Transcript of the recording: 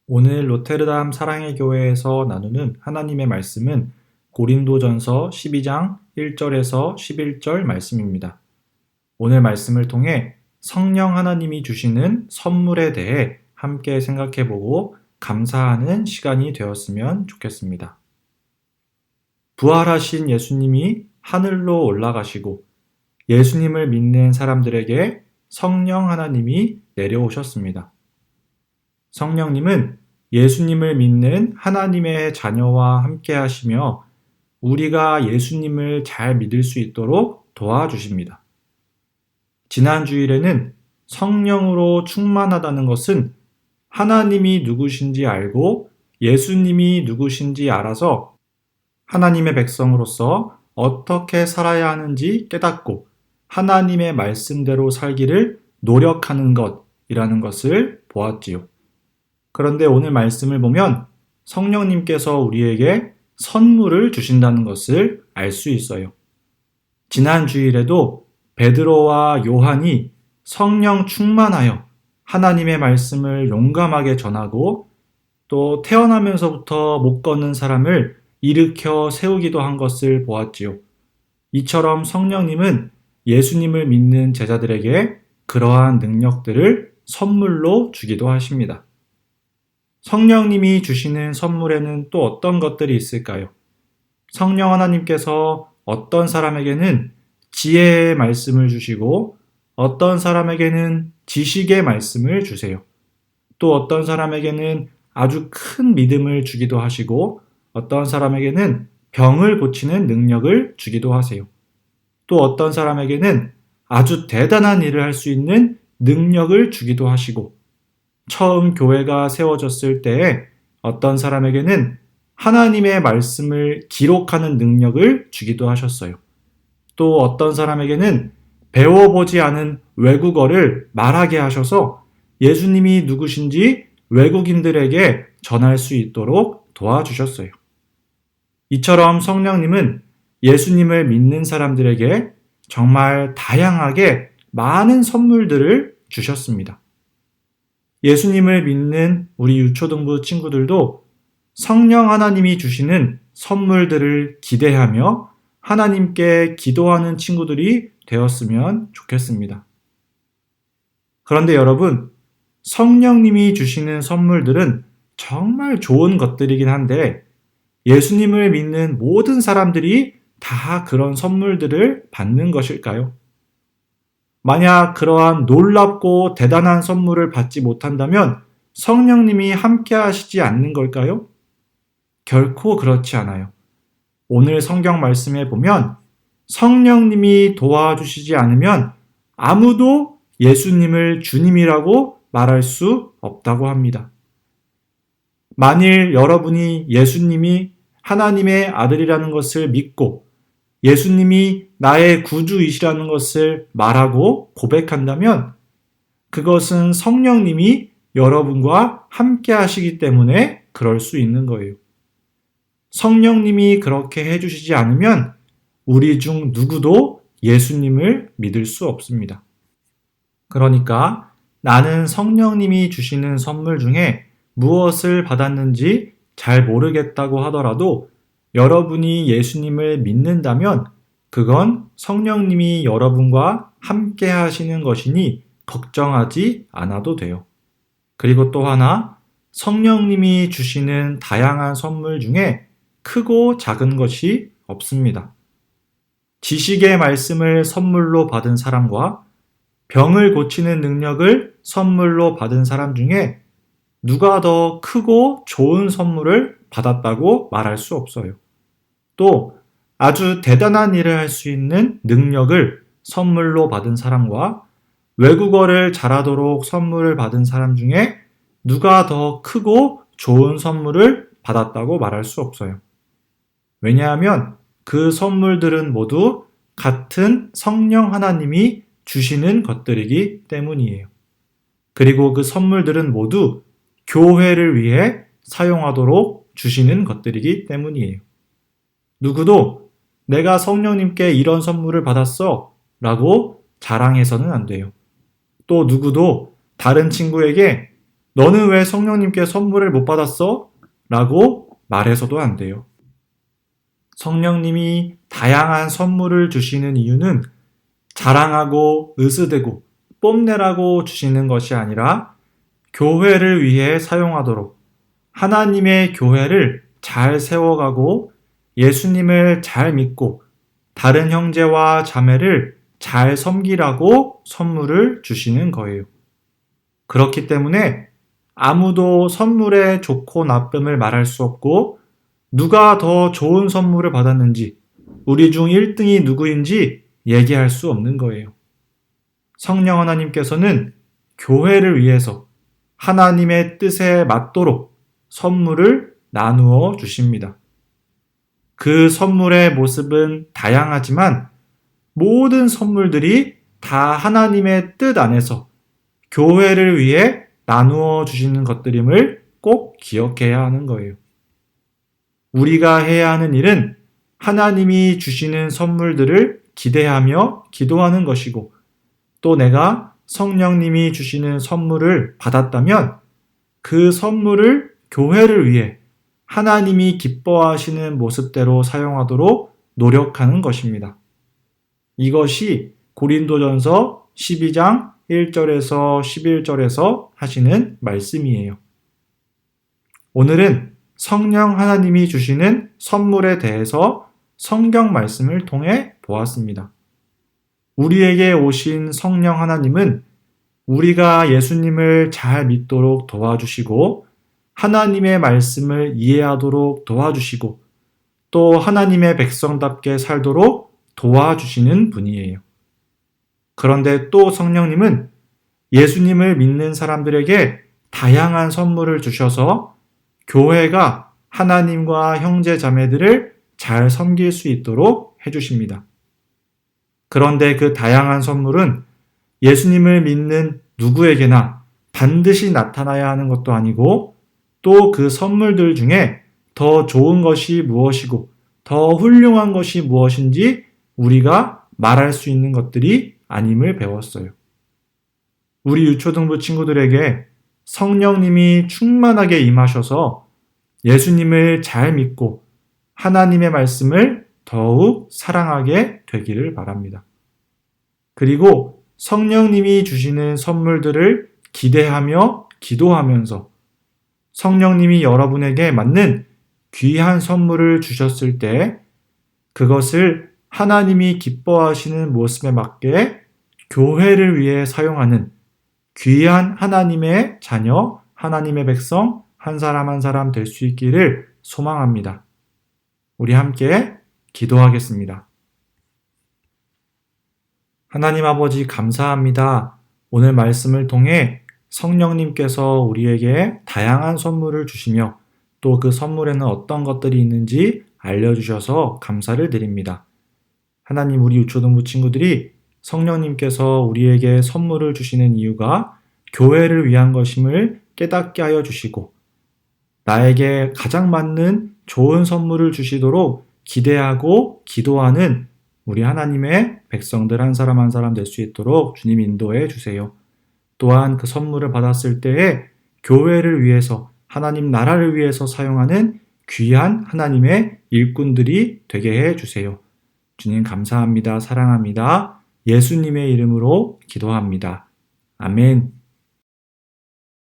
오늘 로테르담 사랑의 교회에서 나누는 하나님의 말씀은 고린도전서 12장 1절에서 11절 말씀입니다. 오늘 말씀을 통해 성령 하나님이 주시는 선물에 대해 함께 생각해보고 감사하는 시간이 되었으면 좋겠습니다. 부활하신 예수님이 하늘로 올라가시고 예수님을 믿는 사람들에게 성령 하나님이 내려오셨습니다. 성령님은 예수님을 믿는 하나님의 자녀와 함께 하시며 우리가 예수님을 잘 믿을 수 있도록 도와주십니다. 지난 주일에는 성령으로 충만하다는 것은 하나님이 누구신지 알고 예수님이 누구신지 알아서 하나님의 백성으로서 어떻게 살아야 하는지 깨닫고 하나님의 말씀대로 살기를 노력하는 것이라는 것을 보았지요. 그런데 오늘 말씀을 보면 성령님께서 우리에게 선물을 주신다는 것을 알 수 있어요. 지난 주일에도 베드로와 요한이 성령 충만하여 하나님의 말씀을 용감하게 전하고 또 태어나면서부터 못 걷는 사람을 일으켜 세우기도 한 것을 보았지요. 이처럼 성령님은 예수님을 믿는 제자들에게 그러한 능력들을 선물로 주기도 하십니다. 성령님이 주시는 선물에는 또 어떤 것들이 있을까요? 성령 하나님께서 어떤 사람에게는 지혜의 말씀을 주시고 어떤 사람에게는 지식의 말씀을 주세요. 또 어떤 사람에게는 아주 큰 믿음을 주기도 하시고 어떤 사람에게는 병을 고치는 능력을 주기도 하세요. 또 어떤 사람에게는 아주 대단한 일을 할 수 있는 능력을 주기도 하시고 처음 교회가 세워졌을 때에 어떤 사람에게는 하나님의 말씀을 기록하는 능력을 주기도 하셨어요. 또 어떤 사람에게는 배워보지 않은 외국어를 말하게 하셔서 예수님이 누구신지 외국인들에게 전할 수 있도록 도와주셨어요. 이처럼 성령님은 예수님을 믿는 사람들에게 정말 다양하게 많은 선물들을 주셨습니다. 예수님을 믿는 우리 유초등부 친구들도 성령 하나님이 주시는 선물들을 기대하며 하나님께 기도하는 친구들이 되었으면 좋겠습니다. 그런데 여러분, 성령님이 주시는 선물들은 정말 좋은 것들이긴 한데 예수님을 믿는 모든 사람들이 다 그런 선물들을 받는 것일까요? 만약 그러한 놀랍고 대단한 선물을 받지 못한다면 성령님이 함께 하시지 않는 걸까요? 결코 그렇지 않아요. 오늘 성경 말씀에 보면 성령님이 도와주시지 않으면 아무도 예수님을 주님이라고 말할 수 없다고 합니다. 만일 여러분이 예수님이 하나님의 아들이라는 것을 믿고 예수님이 나의 구주이시라는 것을 말하고 고백한다면 그것은 성령님이 여러분과 함께 하시기 때문에 그럴 수 있는 거예요. 성령님이 그렇게 해주시지 않으면 우리 중 누구도 예수님을 믿을 수 없습니다. 그러니까 나는 성령님이 주시는 선물 중에 무엇을 받았는지 잘 모르겠다고 하더라도 여러분이 예수님을 믿는다면 그건 성령님이 여러분과 함께 하시는 것이니 걱정하지 않아도 돼요. 그리고 또 하나, 성령님이 주시는 다양한 선물 중에 크고 작은 것이 없습니다. 지식의 말씀을 선물로 받은 사람과 병을 고치는 능력을 선물로 받은 사람 중에 누가 더 크고 좋은 선물을 받았다고 말할 수 없어요. 또 아주 대단한 일을 할 수 있는 능력을 선물로 받은 사람과 외국어를 잘하도록 선물을 받은 사람 중에 누가 더 크고 좋은 선물을 받았다고 말할 수 없어요. 왜냐하면 그 선물들은 모두 같은 성령 하나님이 주시는 것들이기 때문이에요. 그리고 그 선물들은 모두 교회를 위해 사용하도록 주시는 것들이기 때문이에요. 누구도 내가 성령님께 이런 선물을 받았어 라고 자랑해서는 안 돼요. 또 누구도 다른 친구에게 너는 왜 성령님께 선물을 못 받았어? 라고 말해서도 안 돼요. 성령님이 다양한 선물을 주시는 이유는 자랑하고 으스대고 뽐내라고 주시는 것이 아니라 교회를 위해 사용하도록 하나님의 교회를 잘 세워가고 예수님을 잘 믿고 다른 형제와 자매를 잘 섬기라고 선물을 주시는 거예요. 그렇기 때문에 아무도 선물의 좋고 나쁨을 말할 수 없고 누가 더 좋은 선물을 받았는지 우리 중 1등이 누구인지 얘기할 수 없는 거예요. 성령 하나님께서는 교회를 위해서 하나님의 뜻에 맞도록 선물을 나누어 주십니다. 그 선물의 모습은 다양하지만 모든 선물들이 다 하나님의 뜻 안에서 교회를 위해 나누어 주시는 것들임을 꼭 기억해야 하는 거예요. 우리가 해야 하는 일은 하나님이 주시는 선물들을 기대하며 기도하는 것이고 또 내가 성령님이 주시는 선물을 받았다면 그 선물을 교회를 위해 하나님이 기뻐하시는 모습대로 사용하도록 노력하는 것입니다. 이것이 고린도전서 12장 1절에서 11절에서 하시는 말씀이에요. 오늘은 성령 하나님이 주시는 선물에 대해서 성경 말씀을 통해 보았습니다. 우리에게 오신 성령 하나님은 우리가 예수님을 잘 믿도록 도와주시고 하나님의 말씀을 이해하도록 도와주시고 또 하나님의 백성답게 살도록 도와주시는 분이에요. 그런데 또 성령님은 예수님을 믿는 사람들에게 다양한 선물을 주셔서 교회가 하나님과 형제 자매들을 잘 섬길 수 있도록 해주십니다. 그런데 그 다양한 선물은 예수님을 믿는 누구에게나 반드시 나타나야 하는 것도 아니고 또 그 선물들 중에 더 좋은 것이 무엇이고 더 훌륭한 것이 무엇인지 우리가 말할 수 있는 것들이 아님을 배웠어요. 우리 유초등부 친구들에게 성령님이 충만하게 임하셔서 예수님을 잘 믿고 하나님의 말씀을 더욱 사랑하게 되기를 바랍니다. 그리고 성령님이 주시는 선물들을 기대하며 기도하면서 성령님이 여러분에게 맞는 귀한 선물을 주셨을 때 그것을 하나님이 기뻐하시는 모습에 맞게 교회를 위해 사용하는 귀한 하나님의 자녀, 하나님의 백성 한 사람 한 사람 될 수 있기를 소망합니다. 우리 함께 기도하겠습니다. 하나님 아버지 감사합니다. 오늘 말씀을 통해 성령님께서 우리에게 다양한 선물을 주시며 또 그 선물에는 어떤 것들이 있는지 알려주셔서 감사를 드립니다. 하나님 우리 유초등부 친구들이 성령님께서 우리에게 선물을 주시는 이유가 교회를 위한 것임을 깨닫게 하여 주시고 나에게 가장 맞는 좋은 선물을 주시도록 기대하고 기도하는 우리 하나님의 백성들 한 사람 한 사람 될 수 있도록 주님 인도해 주세요. 또한 그 선물을 받았을 때에 교회를 위해서 하나님 나라를 위해서 사용하는 귀한 하나님의 일꾼들이 되게 해 주세요. 주님 감사합니다. 사랑합니다. 예수님의 이름으로 기도합니다. 아멘.